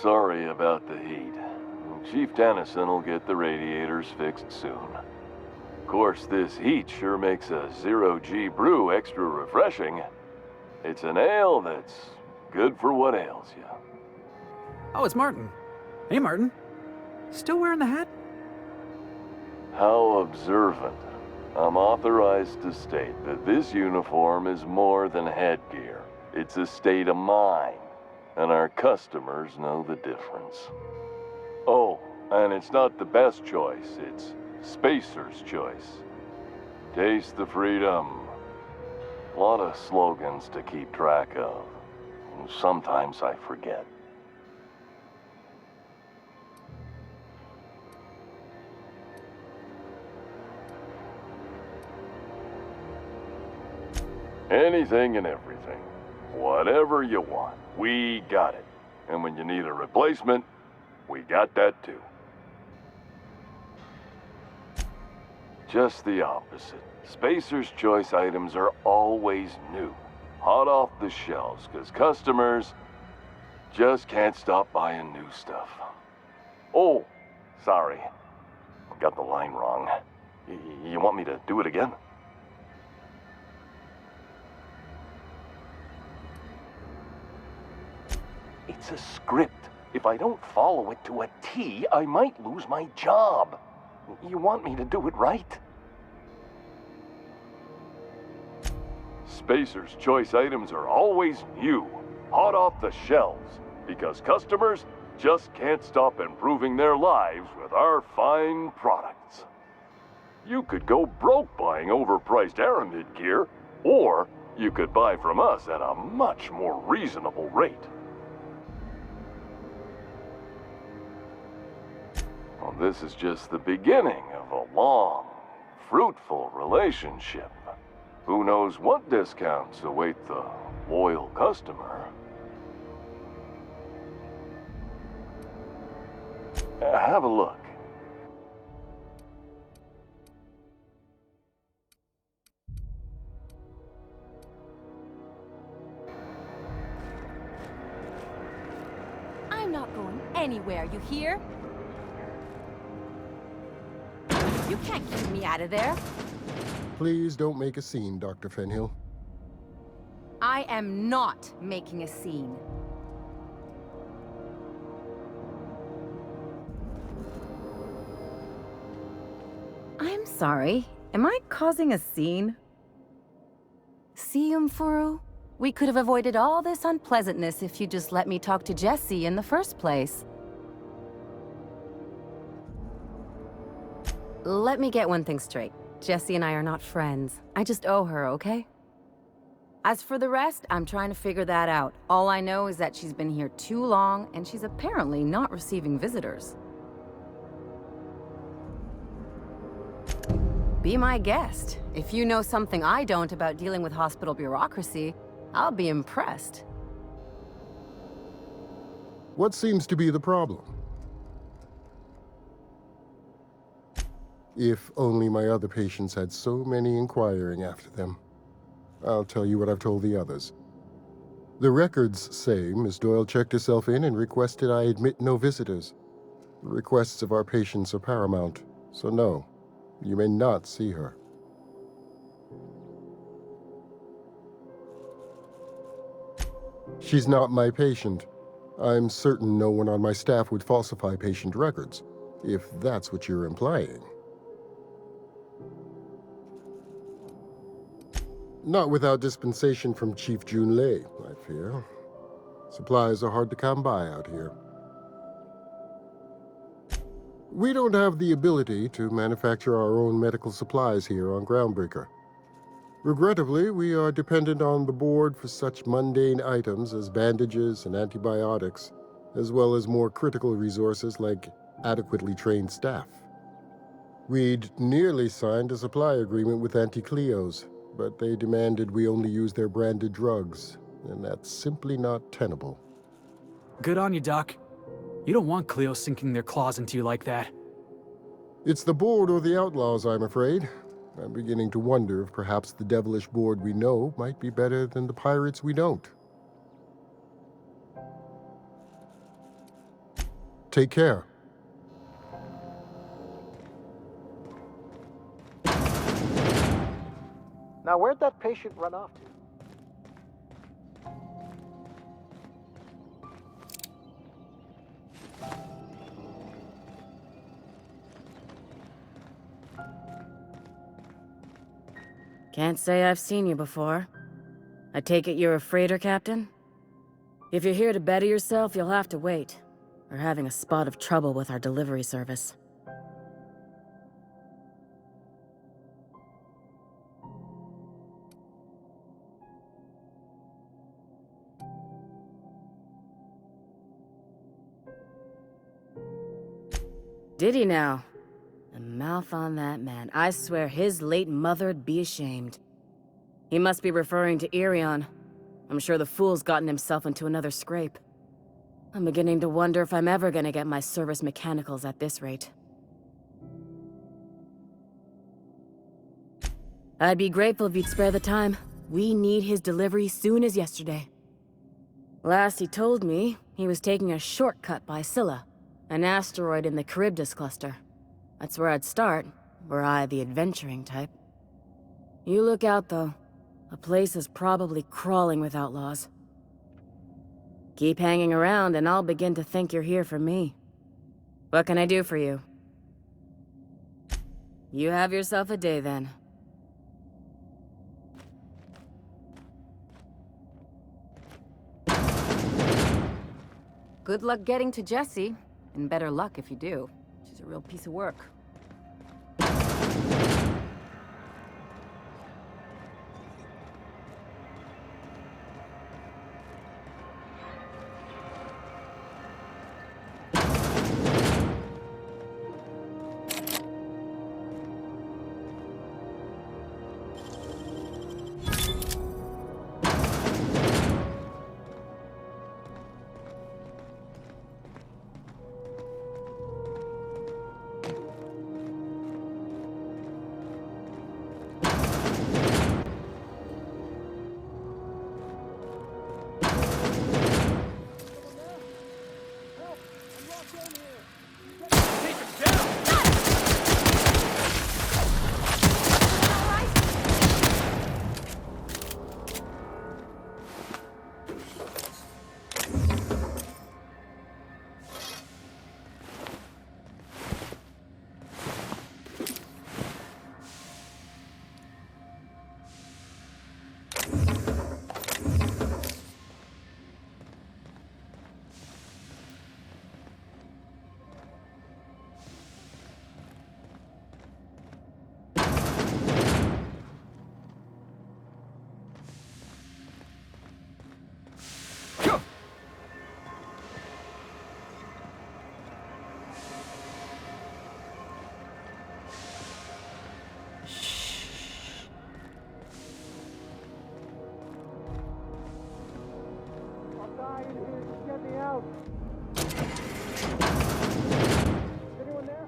Sorry about the heat. Chief Dennison will get the radiators fixed soon. Of course, this heat sure makes a zero-G brew extra refreshing. It's an ale that's good for what ails you. Oh, it's Martin. Hey, Martin. Still wearing the hat? How observant. I'm authorized to state that this uniform is more than headgear. It's a state of mind, and our customers know the difference. Oh, and it's not the best choice, it's Spacer's choice. Taste the freedom. A lot of slogans to keep track of. Sometimes I forget. Anything and everything. Whatever you want, we got it. And when you need a replacement, we got that too. Just the opposite. Spacer's Choice items are always new, hot off the shelves, because customers just can't stop buying new stuff. Oh, sorry. Got the line wrong. You want me to do it again? It's a script. If I don't follow it to a T, I might lose my job. You want me to do it right? Spacer's Choice items are always new, hot off the shelves, because customers just can't stop improving their lives with our fine products. You could go broke buying overpriced Aramid gear, or you could buy from us at a much more reasonable rate. Well, this is just the beginning of a long, fruitful relationship. Who knows what discounts await the loyal customer? Have a look. I'm not going anywhere, you hear? You can't keep me out of there. Please don't make a scene, Dr. Fenhill. I am not making a scene. I'm sorry. Am I causing a scene? See, Umfuru? We could have avoided all this unpleasantness if you just let me talk to Jessie in the first place. Let me get one thing straight. Jessie and I are not friends. I just owe her, okay? As for the rest, I'm trying to figure that out. All I know is that she's been here too long, and she's apparently not receiving visitors. Be my guest. If you know something I don't about dealing with hospital bureaucracy, I'll be impressed. What seems to be the problem? If only my other patients had so many inquiring after them. I'll tell you what I've told the others. The records say Miss Doyle checked herself in and requested I admit no visitors. The requests of our patients are paramount, so no, you may not see her. She's not my patient. I'm certain no one on my staff would falsify patient records, if that's what you're implying. Not without dispensation from Chief Junlei, I fear. Supplies are hard to come by out here. We don't have the ability to manufacture our own medical supplies here on Groundbreaker. Regrettably, we are dependent on the board for such mundane items as bandages and antibiotics, as well as more critical resources like adequately trained staff. We'd nearly signed a supply agreement with Anti-Cleos, but they demanded we only use their branded drugs, and that's simply not tenable. Good on you, Doc. You don't want Cleo sinking their claws into you like that. It's the board or the outlaws, I'm afraid. I'm beginning to wonder if perhaps the devilish board we know might be better than the pirates we don't. Take care. Now, where'd that patient run off to? Can't say I've seen you before. I take it you're a freighter captain? If you're here to better yourself, you'll have to wait. We're having a spot of trouble with our delivery service. Did he now? The mouth on that man. I swear his late mother'd be ashamed. He must be referring to Irion. I'm sure the fool's gotten himself into another scrape. I'm beginning to wonder if I'm ever gonna get my service mechanicals at this rate. I'd be grateful if you'd spare the time. We need his delivery soon as yesterday. Last he told me, he was taking a shortcut by Scylla, an asteroid in the Charybdis cluster. That's where I'd start, were I the adventuring type. You look out, though. The place is probably crawling with outlaws. Keep hanging around, and I'll begin to think you're here for me. What can I do for you? You have yourself a day, then. Good luck getting to Jessie, and better luck if you do. She's a real piece of work. Get me out! Anyone there?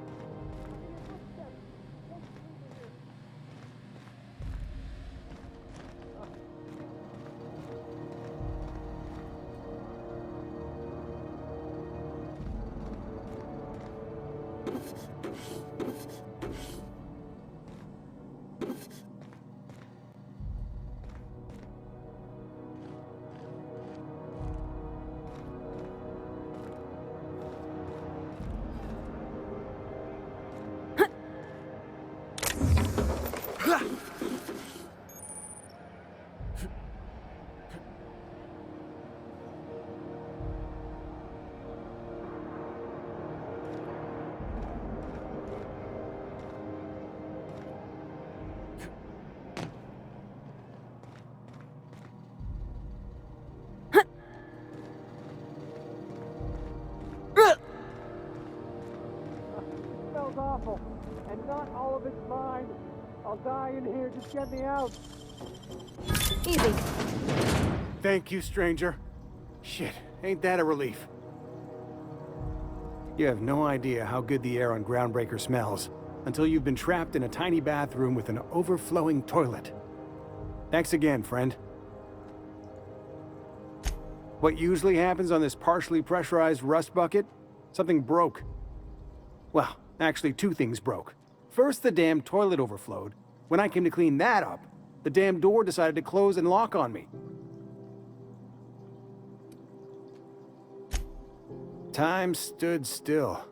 Smells awful, and not all of it's mine. I'll die in here. Just get me out. Easy. Thank you, stranger. Shit, ain't that a relief? You have no idea how good the air on Groundbreaker smells until you've been trapped in a tiny bathroom with an overflowing toilet. Thanks again, friend. What usually happens on this partially pressurized rust bucket? Something broke. Well, actually 2 things broke. First, the damn toilet overflowed. When I came to clean that up, the damn door decided to close and lock on me. Time stood still.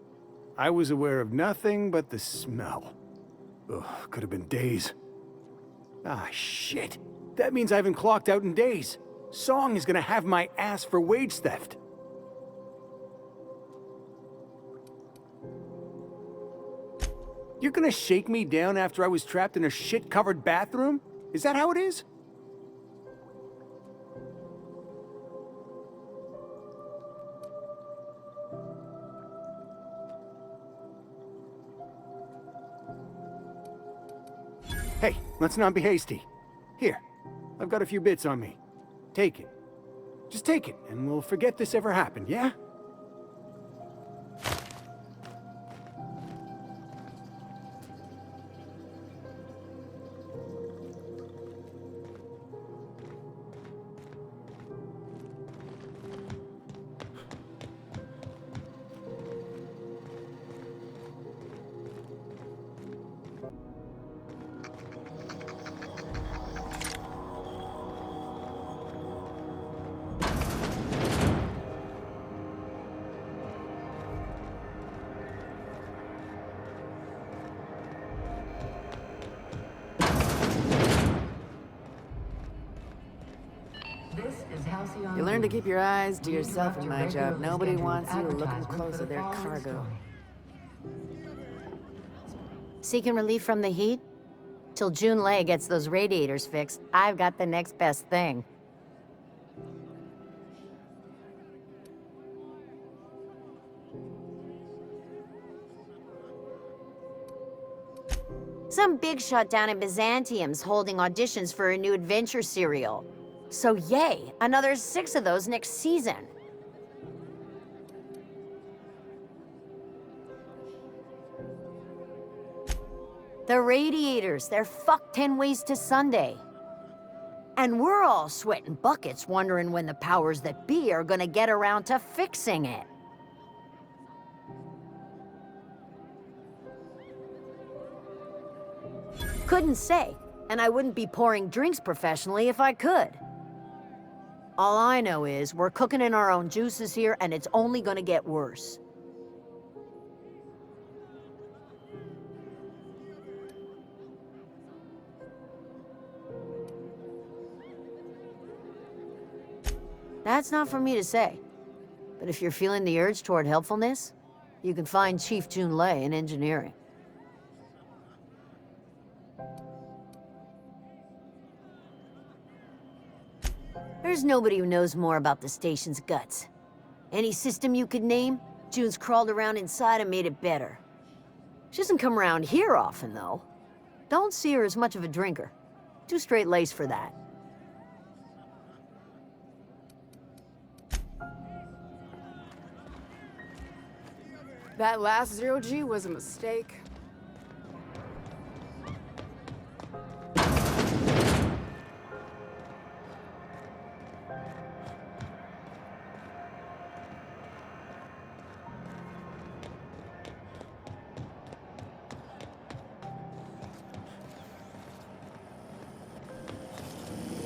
I was aware of nothing but the smell. Ugh, could have been days. Ah, shit. That means I haven't clocked out in days. Song is gonna have my ass for wage theft. You're gonna shake me down after I was trapped in a shit-covered bathroom? Is that how it is? Hey, let's not be hasty. Here, I've got a few bits on me. Take it. Just take it, and we'll forget this ever happened, yeah? You learn to keep your eyes to yourself in my job. Nobody wants you looking close at their cargo. Seeking relief from the heat? Till June Lay gets those radiators fixed, I've got the next best thing. Some big shot down in Byzantium's holding auditions for a new adventure serial. So yay, another 6 of those next season. The radiators, they're fucked 10 ways to Sunday. And we're all sweating buckets wondering when the powers that be are gonna get around to fixing it. Couldn't say, and I wouldn't be pouring drinks professionally if I could. All I know is we're cooking in our own juices here, and it's only gonna get worse. That's not for me to say. But if you're feeling the urge toward helpfulness, you can find Chief June Lay in engineering. There's nobody who knows more about the station's guts. Any system you could name, June's crawled around inside and made it better. She doesn't come around here often, though. Don't see her as much of a drinker. Too straight-laced for that. That last zero-G was a mistake.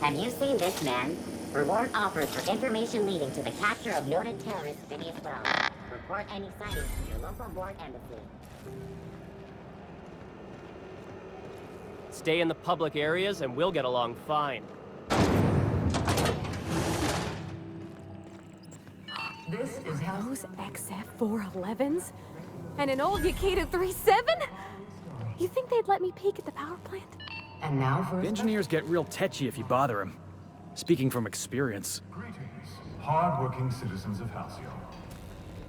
Have you seen this man? Reward offers for information leading to the capture of noted terrorist Phineas Brown. Report any sightings to your local board embassy. Stay in the public areas and we'll get along fine. This is how those XF411s? And an old Yakita 37? You think they'd let me peek at the power plant? And now for engineers get real tetchy if you bother them. Speaking from experience. Greetings, hard-working citizens of Halcyon.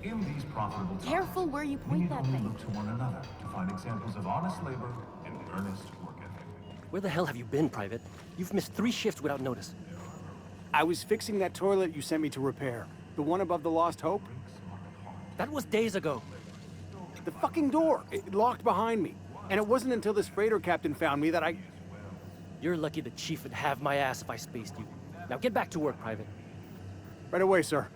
In these profitable times, careful where you we point need that only thing. look to one another to find examples of honest labor and earnest work ethic. Where the hell have you been, Private? You've missed 3 shifts without notice. I was fixing that toilet you sent me to repair. The one above the Lost Hope. That was days ago. The fucking door. It locked behind me. And it wasn't until this freighter captain found me that I... You're lucky the chief would have my ass if I spaced you. Now get back to work, Private. Right away, sir.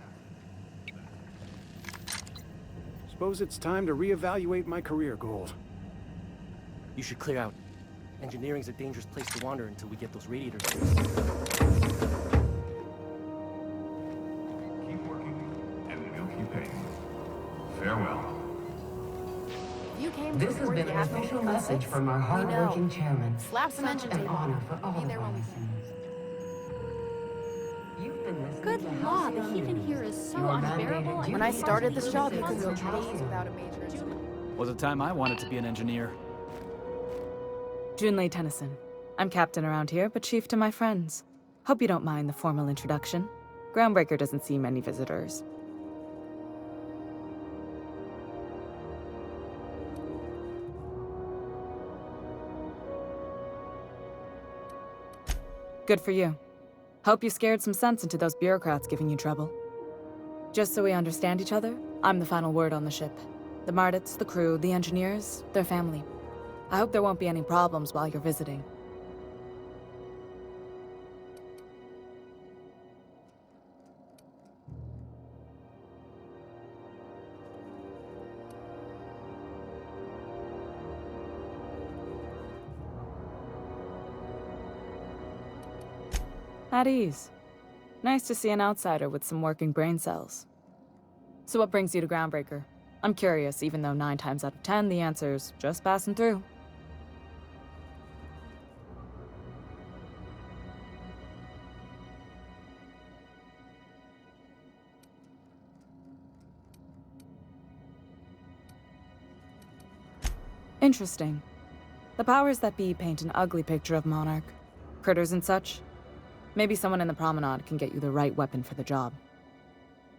Suppose it's time to reevaluate my career goals. You should clear out. Engineering's a dangerous place to wander until we get those radiators fixed. Keep working, and we'll keep paying. Farewell. You came This has been an official message from our hard-working chairman. Slap some Such engine an tape honor on. for all Be of there our when we listeners. You've been listening Good to law, the Halcyon heat in News. here is so Your unbearable. mandated When I duty started to this job, keep you couldn't go citizens days safe. without a major incident. Was the time I wanted to be an engineer. Junlei Tennyson. I'm captain around here, but chief to my friends. Hope you don't mind the formal introduction. Groundbreaker doesn't see many visitors. Good for you. Hope you scared some sense into those bureaucrats giving you trouble. Just so we understand each other, I'm the final word on the ship. The Mardits, the crew, the engineers, their family. I hope there won't be any problems while you're visiting. At ease. Nice to see an outsider with some working brain cells. So what brings you to Groundbreaker? I'm curious, even though 9 times out of 10 the answer's just passing through. Interesting. The powers that be paint an ugly picture of Monarch. Critters and such. Maybe someone in the promenade can get you the right weapon for the job.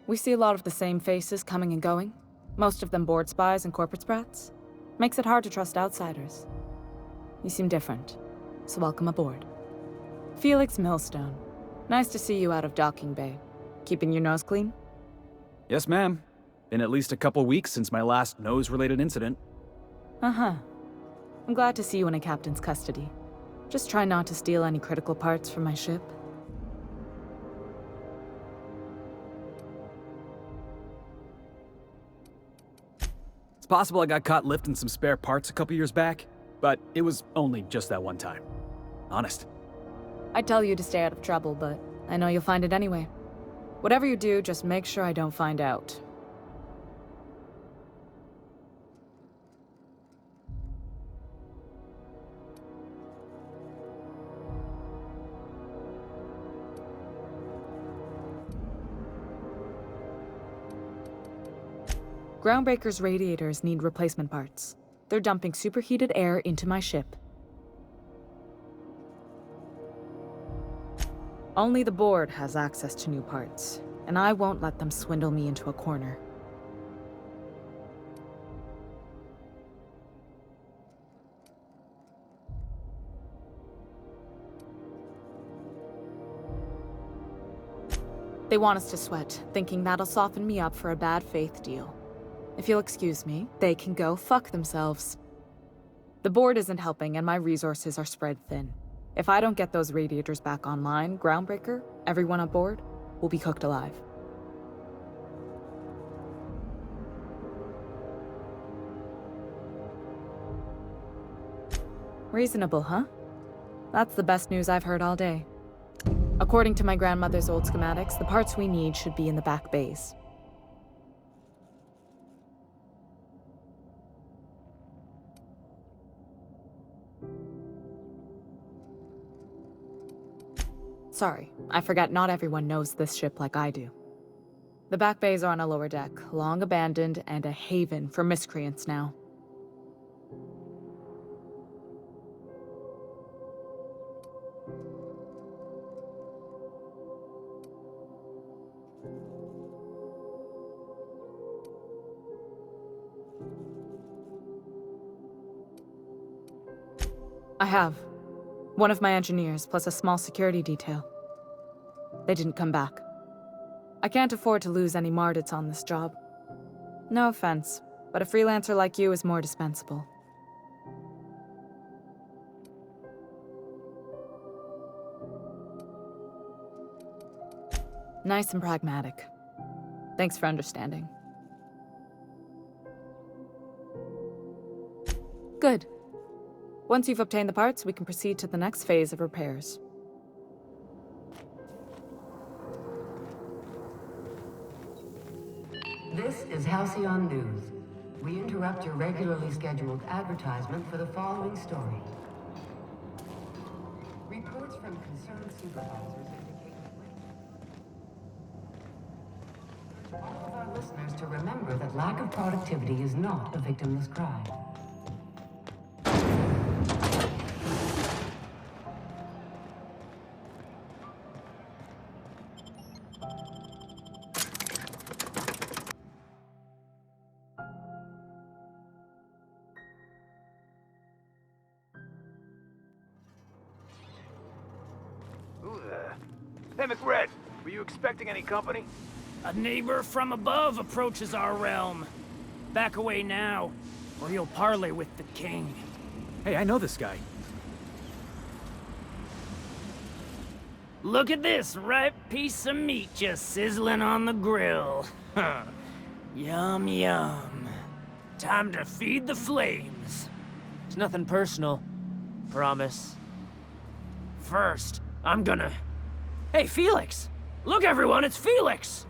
We see a lot of the same faces coming and going, most of them board spies and corporate sprats. Makes it hard to trust outsiders. You seem different, so welcome aboard. Felix Millstone. Nice to see you out of docking bay. Keeping your nose clean? Yes, ma'am. Been at least a couple weeks since my last nose-related incident. Uh-huh. I'm glad to see you in a captain's custody. Just try not to steal any critical parts from my ship. It's possible I got caught lifting some spare parts a couple years back, but it was only just that one time. Honest. I'd tell you to stay out of trouble, but I know you'll find it anyway. Whatever you do, just make sure I don't find out. Groundbreaker's radiators need replacement parts. They're dumping superheated air into my ship. Only the board has access to new parts, and I won't let them swindle me into a corner. They want us to sweat, thinking that'll soften me up for a bad faith deal. If you'll excuse me, they can go fuck themselves. The board isn't helping and my resources are spread thin. If I don't get those radiators back online, Groundbreaker, everyone aboard, will be cooked alive. Reasonable, huh? That's the best news I've heard all day. According to my grandmother's old schematics, the parts we need should be in the back bays. Sorry, I forgot not everyone knows this ship like I do. The back bays are on a lower deck, long abandoned and a haven for miscreants now. I have. One of my engineers, plus a small security detail. They didn't come back. I can't afford to lose any Mardits on this job. No offense, but a freelancer like you is more dispensable. Nice and pragmatic. Thanks for understanding. Good. Once you've obtained the parts, we can proceed to the next phase of repairs. This is Halcyon News. We interrupt your regularly scheduled advertisement for the following story. Reports from concerned supervisors indicate that all of our listeners to remember that lack of productivity is not a victimless crime. Who the... Hey, McRed, were you expecting any company? A neighbor from above approaches our realm. Back away now, or you'll parley with the king. Hey, I know this guy. Look at this ripe piece of meat just sizzling on the grill. Yum, yum. Time to feed the flames. It's nothing personal. Promise. First, I'm gonna... Hey, Felix! Look, everyone, it's Felix!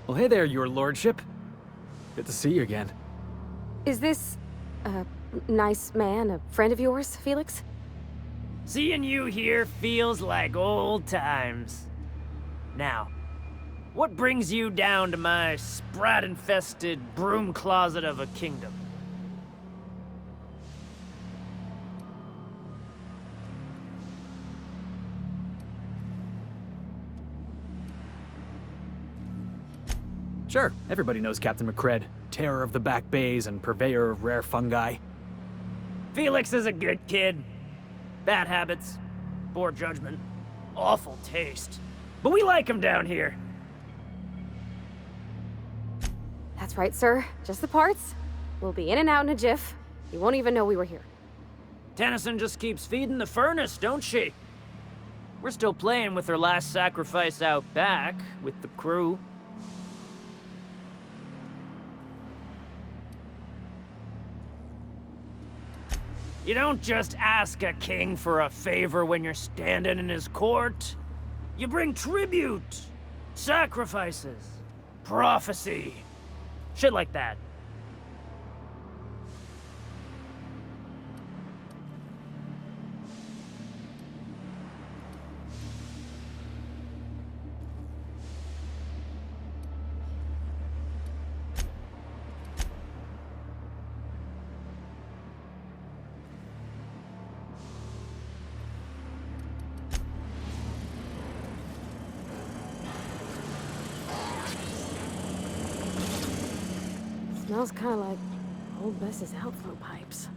Well, hey there, your lordship. Good to see you again. Is this a nice man, a friend of yours, Felix? Seeing you here feels like old times. Now, what brings you down to my sprat-infested broom closet of a kingdom? Sure, everybody knows Captain McCred, terror of the back bays and purveyor of rare fungi. Felix is a good kid. Bad habits, poor judgment, awful taste. But we like him down here. That's right, sir. Just the parts. We'll be in and out in a jiff. You won't even know we were here. Tennyson just keeps feeding the furnace, don't she? We're still playing with her last sacrifice out back, with the crew. You don't just ask a king for a favor when you're standing in his court. You bring tribute, sacrifices, prophecy, shit like that. Smells kind of like old Bess's outflow pipes.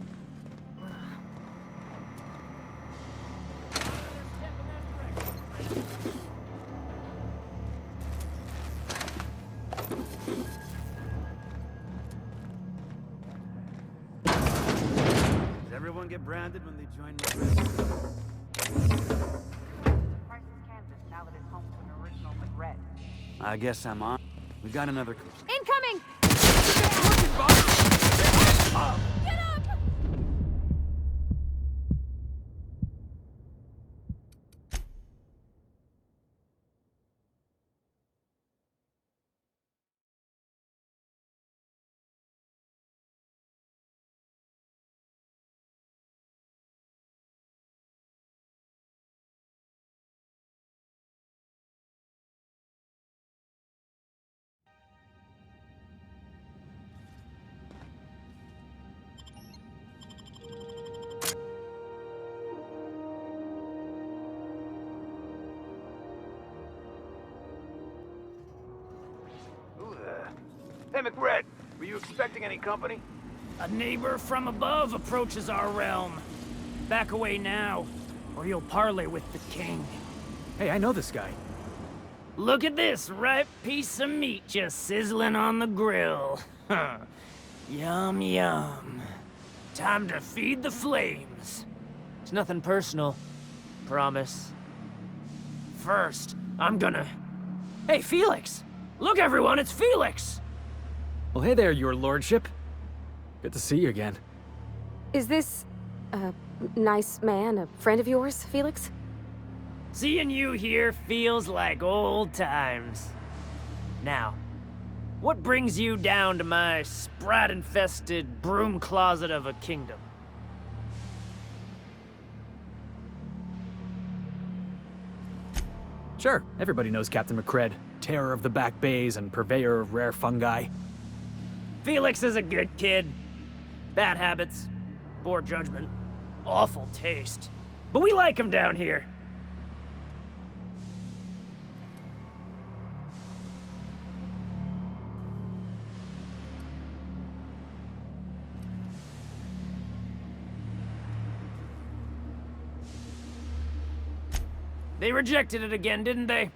Does everyone get branded when they join McRed? I guess I'm on. We got another complaint. Incoming! Get up! Hey, McRed, were you expecting any company? A neighbor from above approaches our realm. Back away now, or you'll parley with the king. Hey, I know this guy. Look at this ripe piece of meat just sizzling on the grill. Yum, yum. Time to feed the flames. It's nothing personal. Promise. First, I'm gonna... Hey, Felix! Look, everyone, it's Felix! Well, hey there, your lordship. Good to see you again. Is this a nice man, a friend of yours, Felix? Seeing you here feels like old times. Now, what brings you down to my sprat-infested broom closet of a kingdom? Sure, everybody knows Captain McCred, terror of the back bays and purveyor of rare fungi. Felix is a good kid. Bad habits, poor judgment, awful taste. But we like him down here. They rejected it again, didn't they?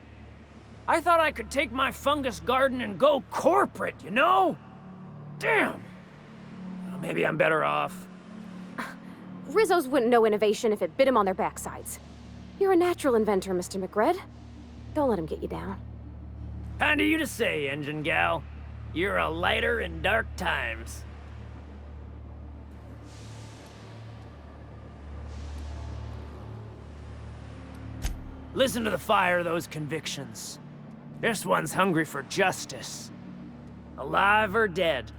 I thought I could take my fungus garden and go corporate, you know? Damn! Well, maybe I'm better off. Rizzos wouldn't know innovation if it bit him on their backsides. You're a natural inventor, Mr. McRed. Don't let him get you down. Kind of you to say, engine gal. You're a lighter in dark times. Listen to the fire of those convictions. This one's hungry for justice. Alive or dead?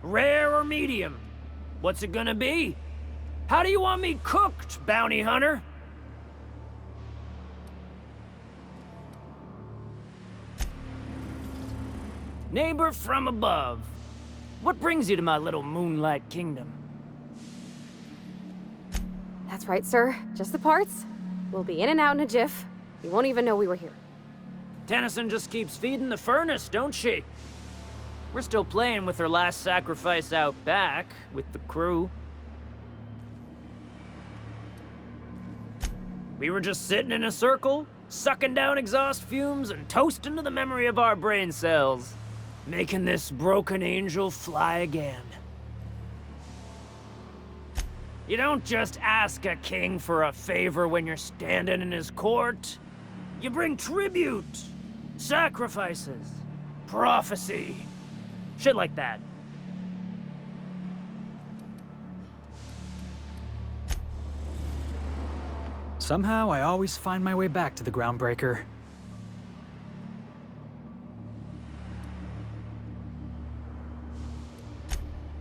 Rare or medium? What's it gonna be? How do you want me cooked, bounty hunter? Neighbor from above. What brings you to my little moonlight kingdom? That's right, sir. Just the parts. We'll be in and out in a jiff. You won't even know we were here. Tennyson just keeps feeding the furnace, don't she? We're still playing with her last sacrifice out back, with the crew. We were just sitting in a circle, sucking down exhaust fumes and toasting to the memory of our brain cells, making this broken angel fly again. You don't just ask a king for a favor when you're standing in his court. You bring tribute, sacrifices, prophecy, shit like that. Somehow, I always find my way back to the Groundbreaker.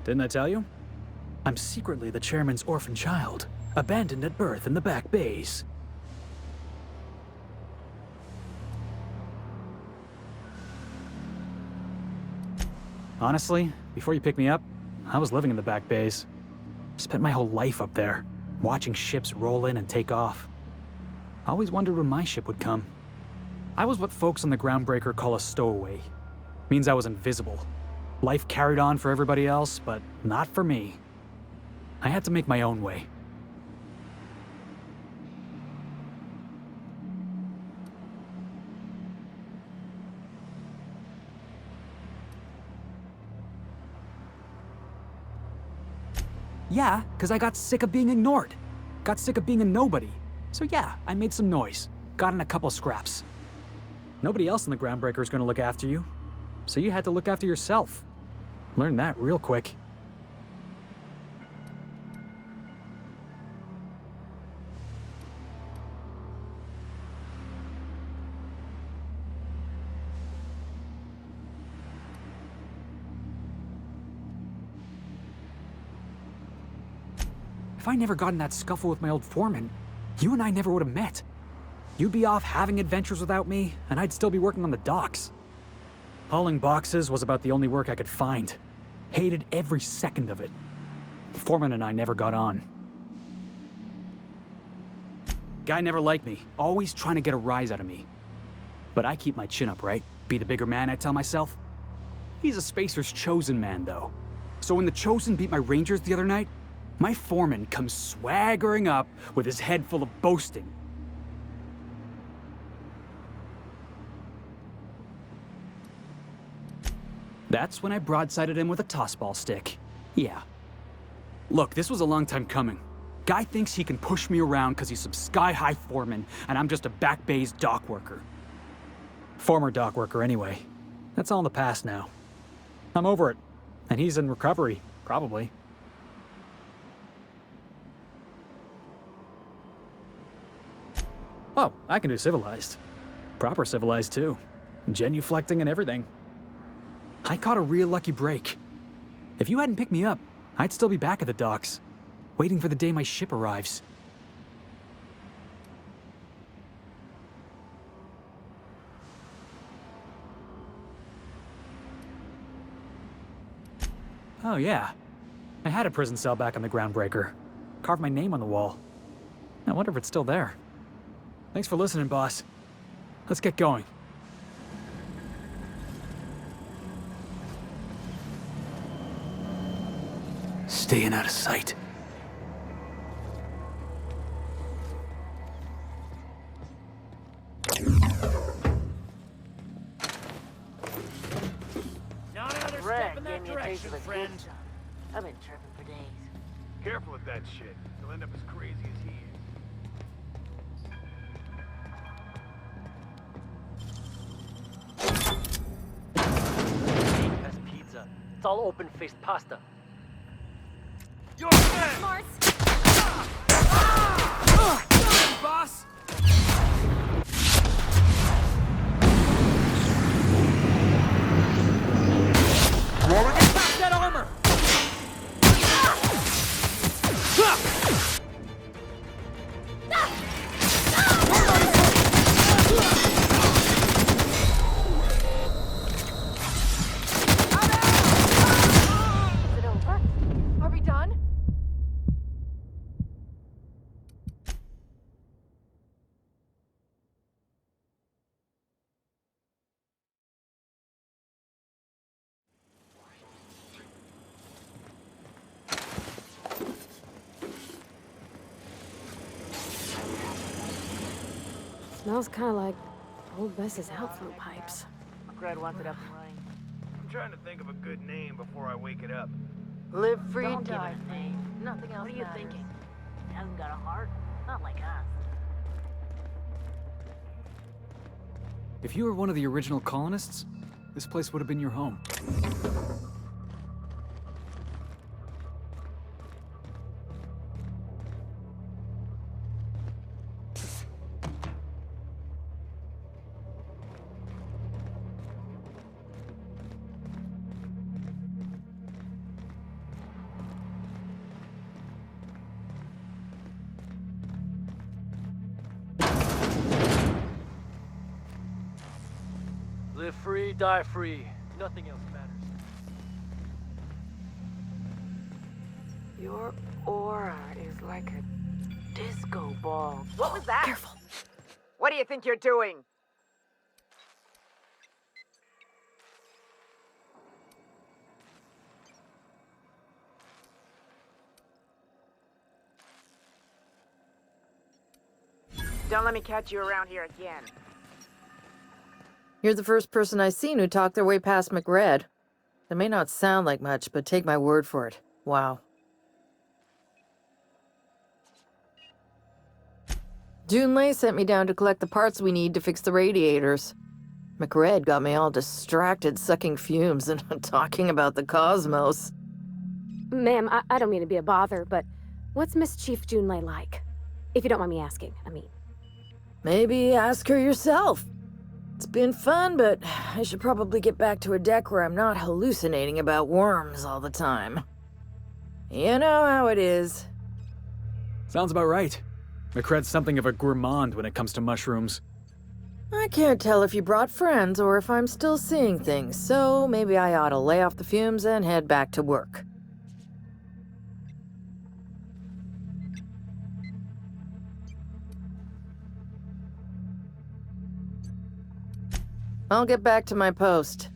Didn't I tell you? I'm secretly the chairman's orphan child, abandoned at birth in the back bays. Honestly, before you picked me up, I was living in the back bays. Spent my whole life up there, watching ships roll in and take off. I always wondered when my ship would come. I was what folks on the Groundbreaker call a stowaway. Means I was invisible. Life carried on for everybody else, but not for me. I had to make my own way. Yeah, because I got sick of being ignored. Got sick of being a nobody. So yeah, I made some noise. Got in a couple scraps. Nobody else in the Groundbreaker is going to look after you. So you had to look after yourself. Learned that real quick. If I never got in that scuffle with my old foreman, you and I never would have met. You'd be off having adventures without me, and I'd still be working on the docks. Hauling boxes was about the only work I could find. Hated every second of it. Foreman and I never got on. Guy never liked me, always trying to get a rise out of me. But I keep my chin up, right? Be the bigger man, I tell myself. He's a Spacer's chosen man, though. So when the Chosen beat my Rangers the other night, my foreman comes swaggering up with his head full of boasting. That's when I broadsided him with a tossball stick. Yeah. Look, this was a long time coming. Guy thinks he can push me around because he's some sky-high foreman, and I'm just a back bay's dock worker. Former dock worker, anyway. That's all in the past now. I'm over it. And he's in recovery, probably. Oh, I can do civilized. Proper civilized, too. Genuflecting and everything. I caught a real lucky break. If you hadn't picked me up, I'd still be back at the docks, waiting for the day my ship arrives. Oh yeah, I had a prison cell back on the Groundbreaker. Carved my name on the wall. I wonder if it's still there. Thanks for listening, boss. Let's get going. Staying out of sight. Red gave me a taste of the friend. I've been tripping for days. Careful with that shit. You'll end up as crazy as he is. Has pizza. It's all open-faced pasta. You're dead! Mars! Boss! Attack that armor! Is it over? Are we done? Smells kind of like old Bess's outflow pipes. Greg wants it up and running. I'm trying to think of a good name before I wake it up. Live free, Don't die. give it a name. Nothing else What are you matters. thinking? It hasn't got a heart. Not like us. If you were one of the original colonists, this place would have been your home. Live free, die free. Nothing else matters. Your aura is like a disco ball. What was that? Careful. What do you think you're doing? Don't let me catch you around here again. You're the first person I've seen who talked their way past McRed. It may not sound like much, but take my word for it. Wow. Junlei sent me down to collect the parts we need to fix the radiators. McRed got me all distracted sucking fumes and talking about the cosmos. Ma'am, I don't mean to be a bother, but what's Miss Chief Junlei like? If you don't mind me asking, I mean. Maybe ask her yourself. It's been fun, but I should probably get back to a deck where I'm not hallucinating about worms all the time. You know how it is. Sounds about right. McRed's something of a gourmand when it comes to mushrooms. I can't tell if you brought friends or if I'm still seeing things, so maybe I ought to lay off the fumes and head back to work. I'll get back to my post.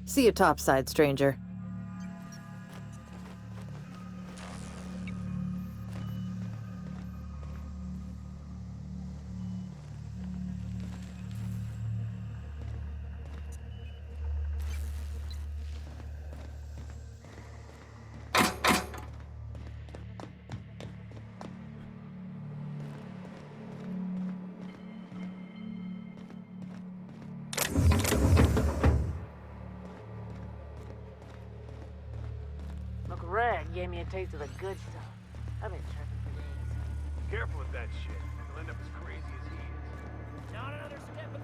See you topside, stranger. McRed gave me a taste of the good stuff. I've been tripping for days. Careful with that shit. You'll end up as crazy as he is.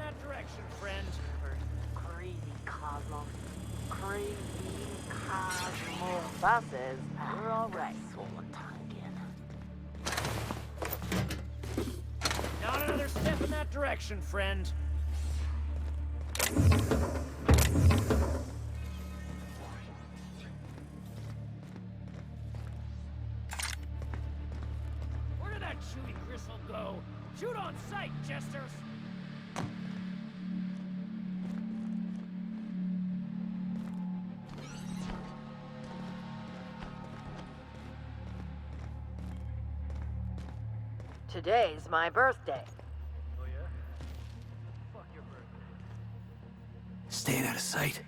that direction, friend. Crazy Cosmo. Crazy Cosmo. Boss says we're all right. Swollen tongue again. Not another step in that direction, friend. Where did that chewy gristle go? Shoot on sight, jesters! Today's my birthday. Oh yeah? Fuck your birthday. Staying out of sight.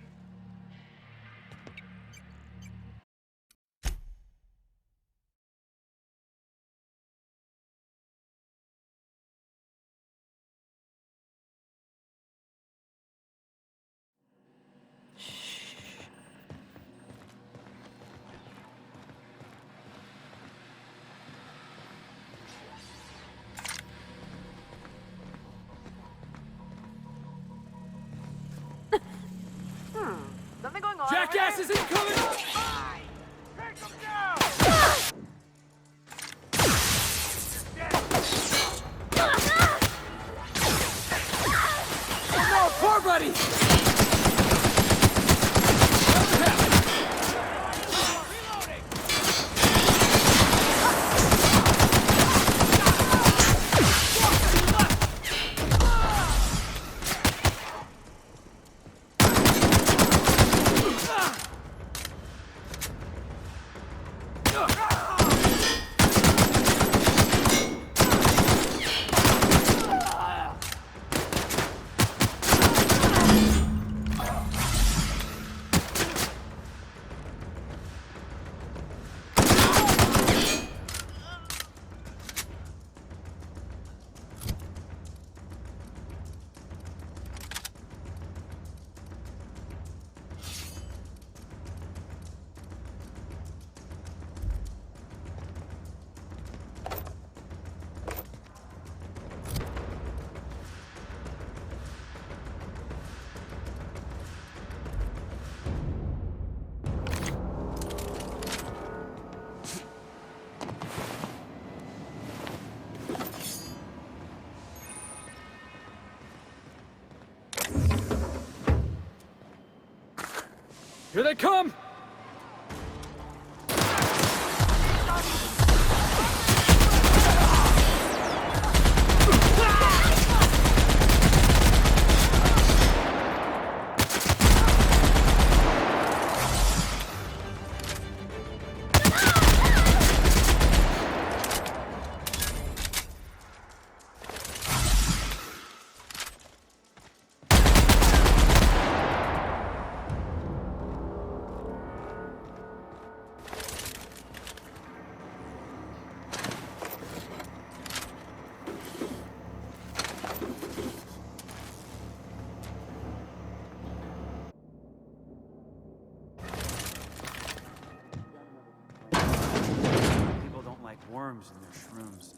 Something going on. Jackasses incoming! Take him down! Oh no, poor buddy! Here they come! People don't like worms in their shrooms.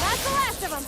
That's the last of them!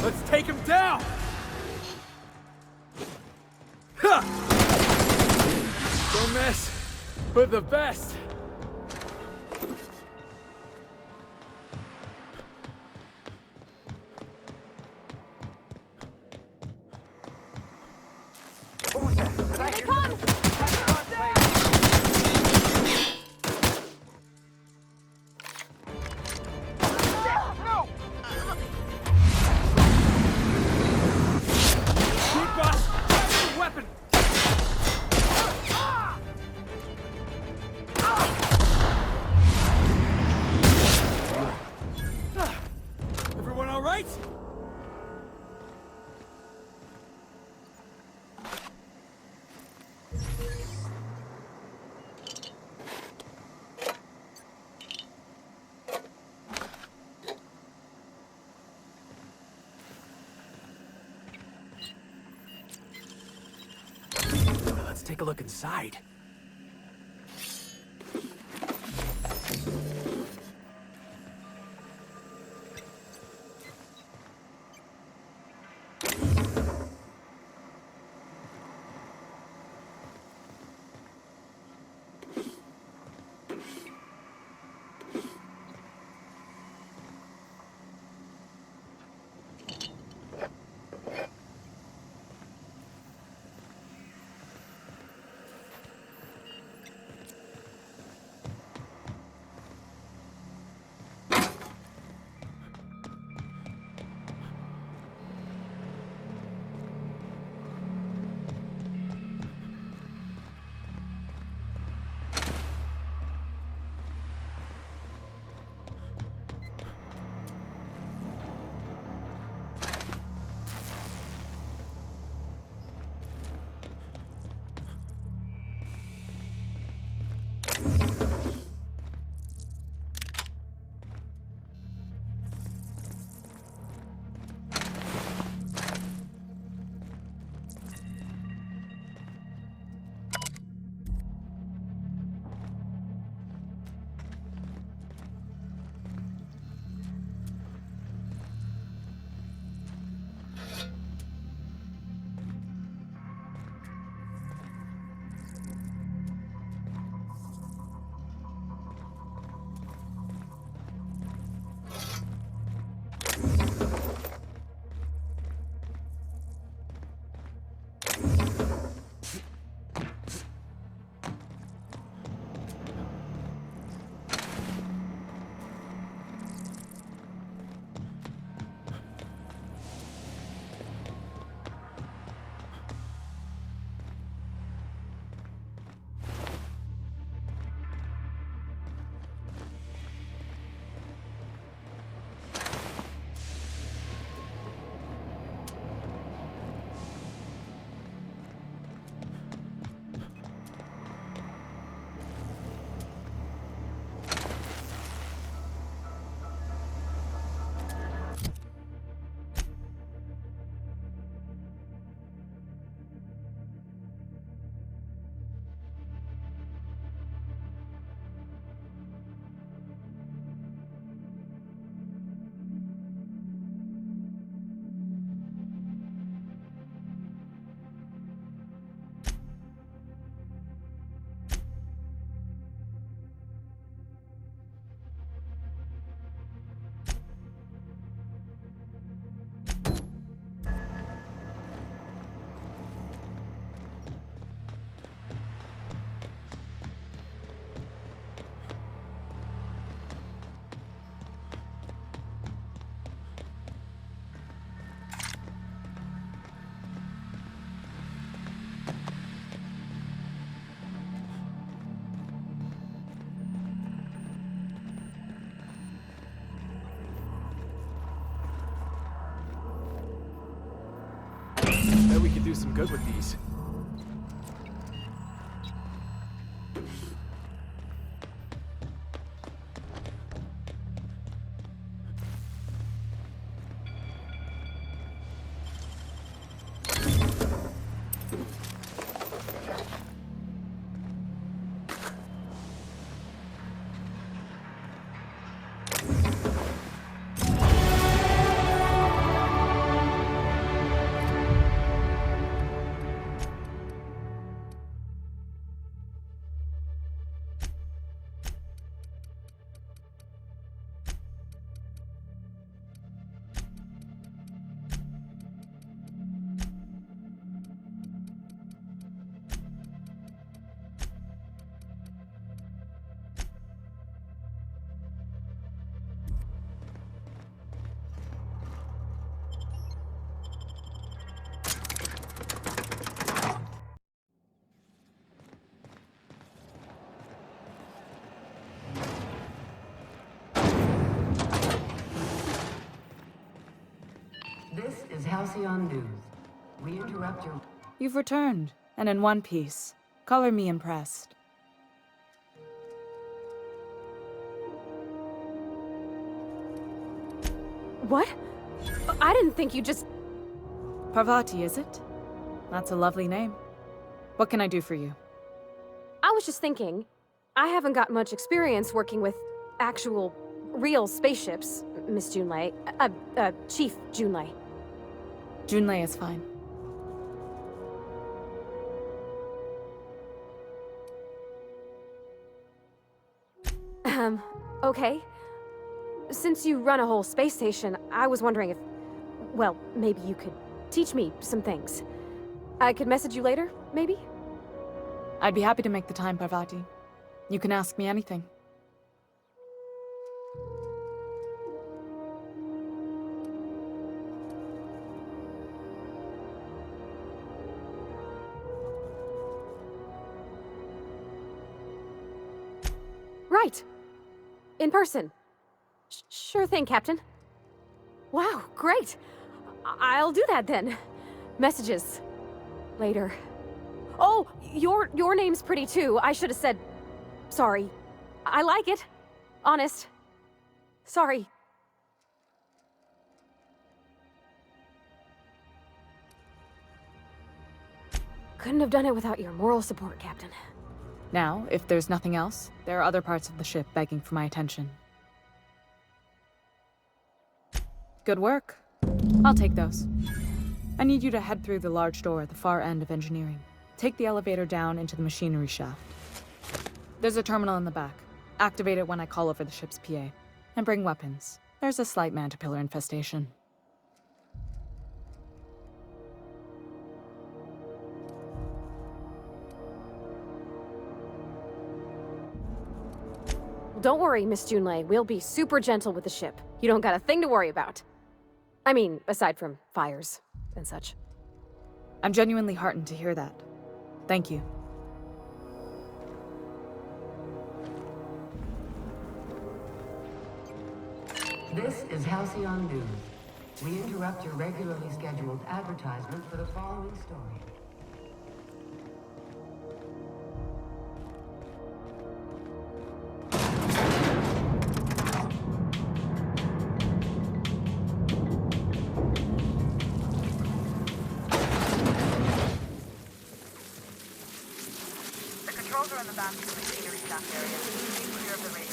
Let's take him down! Ha! Don't mess with the best! Everyone all right? Let's take a look inside. do some good with these. This is Halcyon News. We interrupt your... You've returned, and in one piece. Color me impressed. What? I didn't think you just... Parvati, is it? That's a lovely name. What can I do for you? I was just thinking, I haven't got much experience working with actual, real spaceships, Miss Junlei. Chief Junlei. Junlei is fine. Okay. Since you run a whole space station, I was wondering if... Well, maybe you could teach me some things. I could message you later, maybe? I'd be happy to make the time, Parvati. You can ask me anything. Right. In person. Sure thing, Captain. Wow, great. I'll do that then. Messages. Later. Oh, your name's pretty too. I should have said... Sorry. I like it. Honest. Sorry. Couldn't have done it without your moral support, Captain. Now, if there's nothing else, there are other parts of the ship begging for my attention. Good work. I'll take those. I need you to head through the large door at the far end of engineering. Take the elevator down into the machinery shaft. There's a terminal in the back. Activate it when I call over the ship's PA. And bring weapons. There's a slight mantipillar infestation. Don't worry, Miss Junlei. We'll be super gentle with the ship. You don't got a thing to worry about. I mean, aside from fires and such. I'm genuinely heartened to hear that. Thank you. This is Halcyon News. We interrupt your regularly scheduled advertisement for the following story. The controls are in the back of the machinery shaft area. Keep clear of the radio.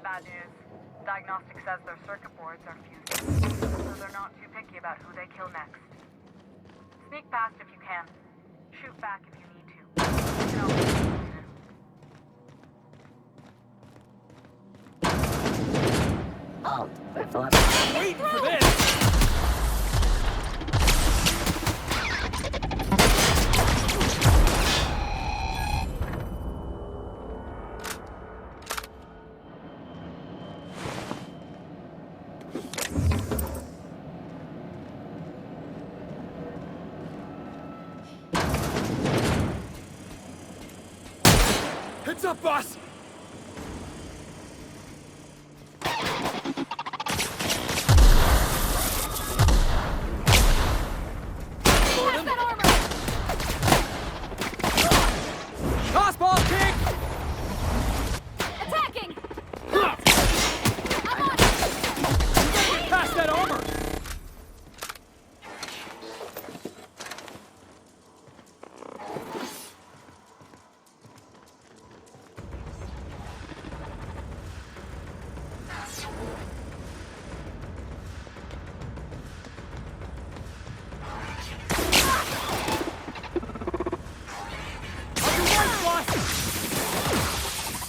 Bad news. Diagnostics says their circuit boards are fused, so they're not too picky about who they kill next. Sneak past if you can. Shoot back if you need to. You can always vault. We're full of... Waiting for this! Heads up, boss! Tossball kick! Attacking! I'm on it! You gotta get past that armor!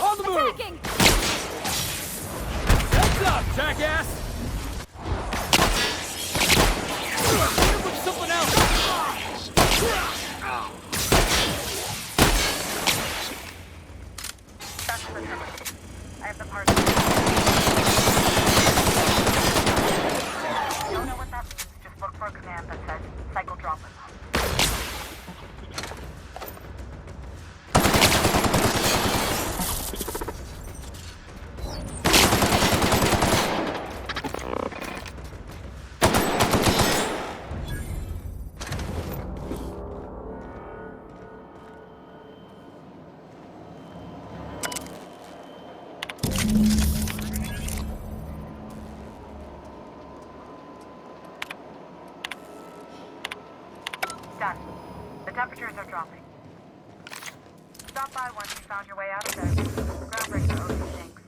On the move! Attacking! Heads up, jackass! Hit him with something else! That's the terminal. I have the parts. Don't know what that means. Just look for a command that says cycle drop-in. Done. The temperatures are dropping. Stop by once you found your way out of there. Groundbreaker owes you thanks.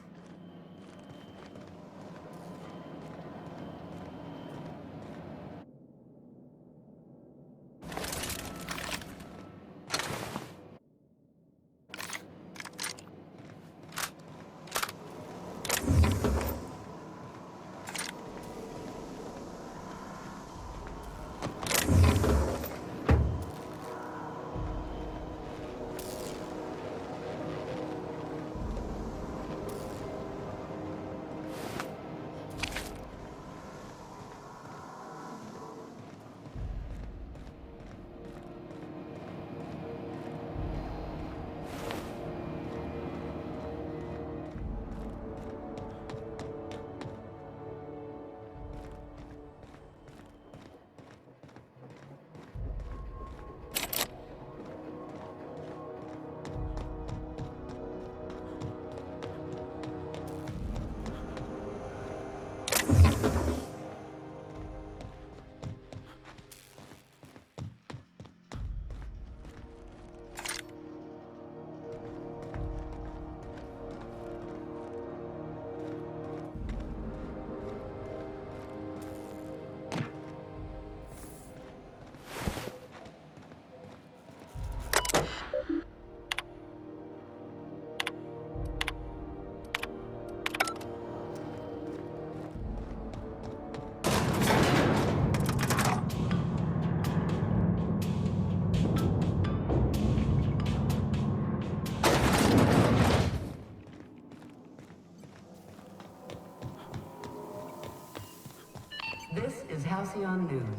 This is Halcyon News.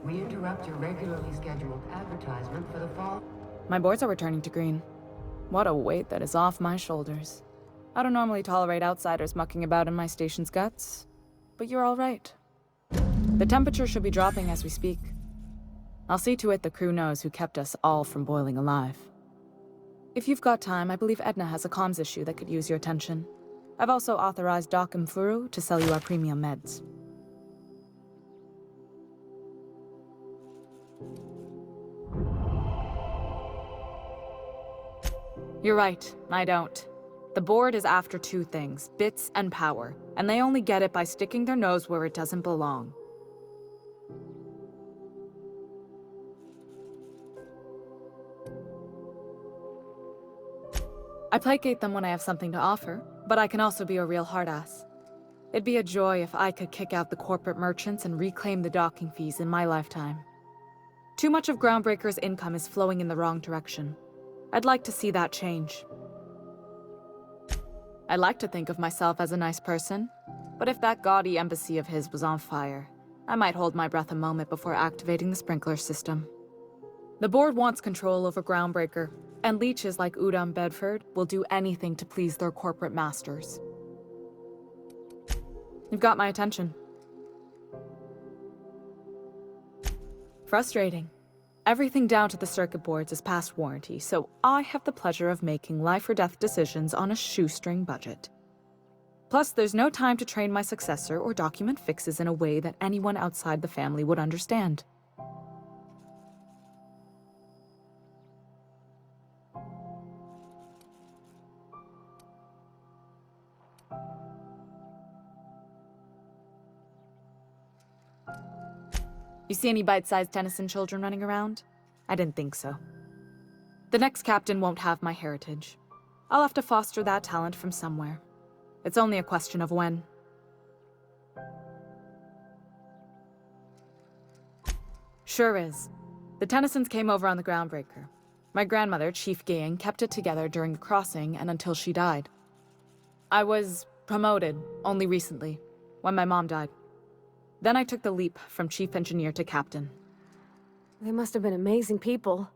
We interrupt your regularly scheduled advertisement for the fall. My boards are returning to green. What a weight that is off my shoulders. I don't normally tolerate outsiders mucking about in my station's guts, but you're all right. The temperature should be dropping as we speak. I'll see to it the crew knows who kept us all from boiling alive. If you've got time, I believe Edna has a comms issue that could use your attention. I've also authorized Doc and Furu to sell you our premium meds. You're right, I don't. The board is after two things, bits and power, and they only get it by sticking their nose where it doesn't belong. I placate them when I have something to offer, but I can also be a real hard ass. It'd be a joy if I could kick out the corporate merchants and reclaim the docking fees in my lifetime. Too much of Groundbreaker's income is flowing in the wrong direction. I'd like to see that change. I like to think of myself as a nice person, but if that gaudy embassy of his was on fire, I might hold my breath a moment before activating the sprinkler system. The board wants control over Groundbreaker, and leeches like Udom Bedford will do anything to please their corporate masters. You've got my attention. Frustrating. Everything down to the circuit boards is past warranty, so I have the pleasure of making life or death decisions on a shoestring budget. Plus, there's no time to train my successor or document fixes in a way that anyone outside the family would understand. You see any bite-sized Tennyson children running around? I didn't think so. The next captain won't have my heritage. I'll have to foster that talent from somewhere. It's only a question of when. Sure is. The Tennysons came over on the Groundbreaker. My grandmother, Chief Gaying, kept it together during the crossing and until she died. I was promoted only recently, when my mom died. Then I took the leap from chief engineer to captain. They must have been amazing people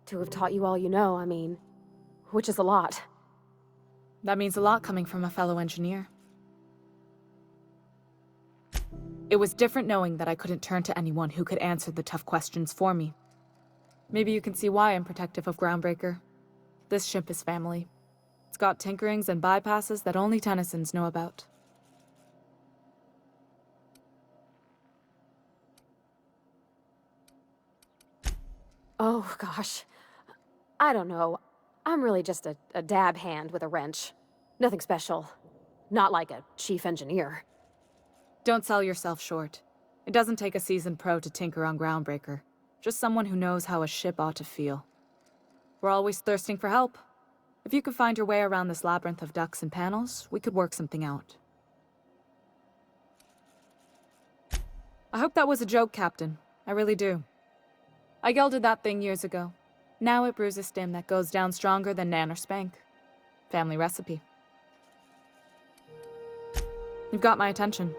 to have taught you all you know, I mean, which is a lot. That means a lot coming from a fellow engineer. It was different knowing that I couldn't turn to anyone who could answer the tough questions for me. Maybe you can see why I'm protective of Groundbreaker. This ship is family. It's got tinkerings and bypasses that only Tennysons know about. Oh, gosh. I don't know. I'm really just a dab hand with a wrench. Nothing special. Not like a chief engineer. Don't sell yourself short. It doesn't take a seasoned pro to tinker on Groundbreaker. Just someone who knows how a ship ought to feel. We're always thirsting for help. If you could find your way around this labyrinth of ducts and panels, we could work something out. I hope that was a joke, Captain. I really do. I gelded that thing years ago. Now it brews a stem that goes down stronger than Nan or Spank. Family recipe. You've got my attention.